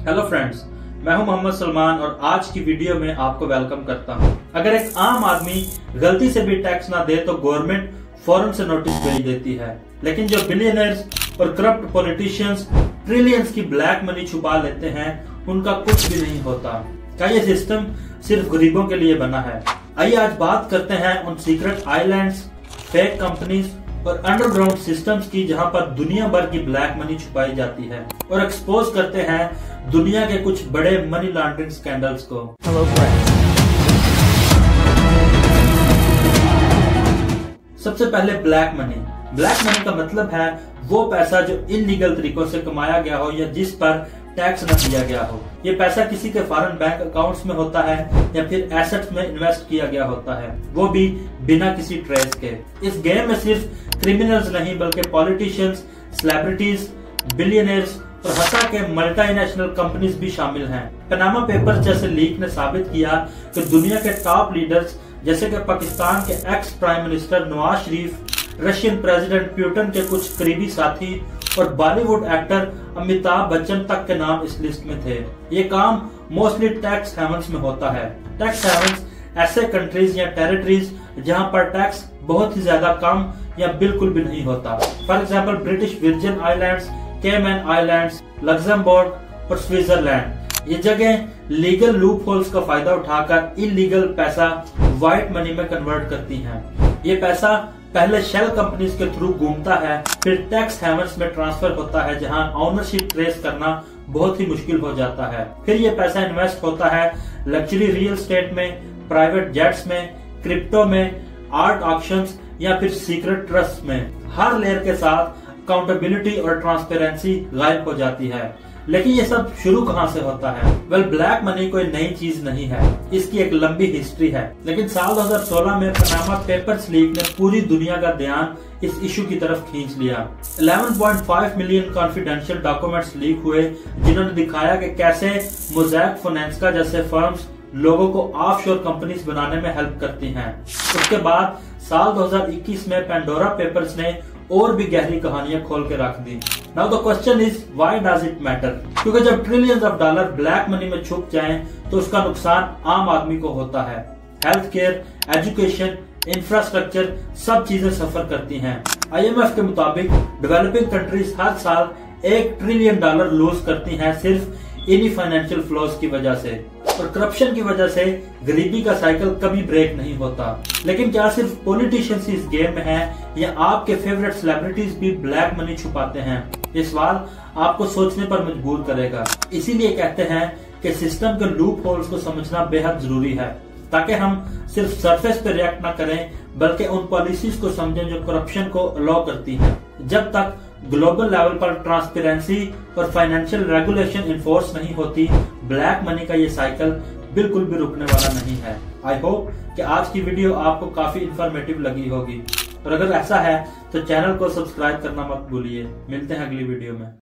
Hello friends, मैं हूं मोहम्मद सलमान और आज की वीडियो में आपको वेलकम करता हूं। अगर एक आम आदमी गलती से भी टैक्स ना दे तो गवर्नमेंट फौरन से नोटिस भेज देती है, लेकिन जो बिलियनर्स और करप्ट पॉलिटिशियंस ट्रिलियंस की ब्लैक मनी छुपा लेते हैं उनका कुछ भी नहीं होता। क्या ये सिस्टम सिर्फ गरीबों के लिए बना है? आइए आज बात करते हैं उन सीक्रेट आइलैंड्स, फेक कंपनीज और अंडरग्राउंड सिस्टम्स की जहां पर दुनिया भर की ब्लैक मनी छुपाई जाती है और एक्सपोज करते हैं दुनिया के कुछ बड़े मनी लॉन्ड्रिंग स्कैंडल्स को। सबसे पहले ब्लैक मनी। ब्लैक मनी का मतलब है वो पैसा जो इलीगल तरीकों से कमाया गया हो या जिस पर टैक्स न दिया गया हो। ये पैसा किसी के फॉरेन बैंक अकाउंट्स में होता है या फिर एसेट्स में इन्वेस्ट किया गया होता है, वो भी बिना किसी ट्रेस के। इस गेम में सिर्फ क्रिमिनल्स नहीं बल्कि पॉलिटिशियंस, सेलिब्रिटीज, बिलियनर्स और हत्या के मल्टीनेशनल कंपनीज भी शामिल हैं। पनामा पेपर्स जैसे लीक ने साबित किया कि दुनिया के टॉप लीडर्स जैसे कि पाकिस्तान के ex prime minister Nawaz Sharif, Russian president Putin के कुछ करीबी साथी और बॉलीवुड एक्टर अमिताभ बच्चन तक के नाम इस लिस्ट में थे। ये काम मोस्टली टैक्स हेवंस में होता है। टैक्स हेवंस ऐसे कंट्रीज या टेरिटरीज जहां पर टैक्स बहुत ही ज्यादा कम या बिल्कुल भी नहीं होता। For example British Virgin Islands, Cayman Islands, Luxembourg और स्विट्जरलैंड। ये जगह लीगल लूप होल्स का फायदा उठाकर इलीगल पैसा व्हाइट मनी में कन्वर्ट करती हैं। ये पैसा पहले शेल कंपनीज के थ्रू घूमता है, फिर टैक्स हेवंस में ट्रांसफर होता है जहां ऑनरशिप ट्रेस करना बहुत ही मुश्किल हो जाता है। फिर ये पैसा इन्वेस्ट होता है लग्जरी रियल एस्टेट में, प्राइवेट जेट्स में, क्रिप्टो में, आर्ट ऑक्शंस या फिर सीक्रेट ट्रस्ट में। हर लेयर के साथ अकाउंटेबिलिटी और ट्रांसपेरेंसी गायब हो जाती है। लेकिन ये सब शुरू कहां से होता है? ब्लैक मनी कोई नई चीज नहीं है, इसकी एक लंबी हिस्ट्री है। लेकिन साल 2016 में पनामा पेपर्स लीक ने पूरी दुनिया का ध्यान इस इशू की तरफ खींच लिया। 11.5 मिलियन कॉन्फिडेंशियल डॉक्यूमेंट्स लीक हुए जिन्होंने दिखाया कि कैसे मोज़ैक फोनेंसिका जैसे फर्म्स लोगों को ऑफशोर कंपनीज बनाने में हेल्प करती हैं। उसके बाद साल 2021 में पेंडोरा पेपर्स ने और भी गहरी कहानियां खोल के रख दी। Now the question is why does it matter? क्योंकि जब trillions of dollar black money में छुप जाएं तो उसका नुकसान आम आदमी को होता है। हेल्थ केयर, एजुकेशन, इंफ्रास्ट्रक्चर सब चीजें सफर करती हैं। IMF के मुताबिक डेवलपिंग कंट्रीज हर साल $1 ट्रिलियन लूज करती हैं सिर्फ इन्हीं फाइनेंशियल फ्लॉज की वजह से। और करप्शन की वजह से गरीबी का साइकिल कभी ब्रेक नहीं होता। लेकिन क्या सिर्फ पॉलिटिशियंस इस गेम में हैं या आपके फेवरेट सेलिब्रिटीज भी ब्लैक मनी छुपाते हैं? ये सवाल आपको सोचने पर मजबूर करेगा। इसीलिए कहते हैं कि सिस्टम के लूप होल्स को समझना बेहद जरूरी है ताकि हम सिर्फ सरफेस पे रिएक्ट न करें बल्कि उन पॉलिसीज को समझें जो करप्शन को अलाउ करती हैं। जब तक ग्लोबल लेवल पर ट्रांसपेरेंसी और फाइनेंशियल रेगुलेशन इन्फोर्स नहीं होती, ब्लैक मनी का ये साइकिल बिल्कुल भी रुकने वाला नहीं है। आई होप कि आज की वीडियो आपको काफी इंफॉर्मेटिव लगी होगी और अगर ऐसा है तो चैनल को सब्सक्राइब करना मत भूलिए। मिलते हैं अगली वीडियो में।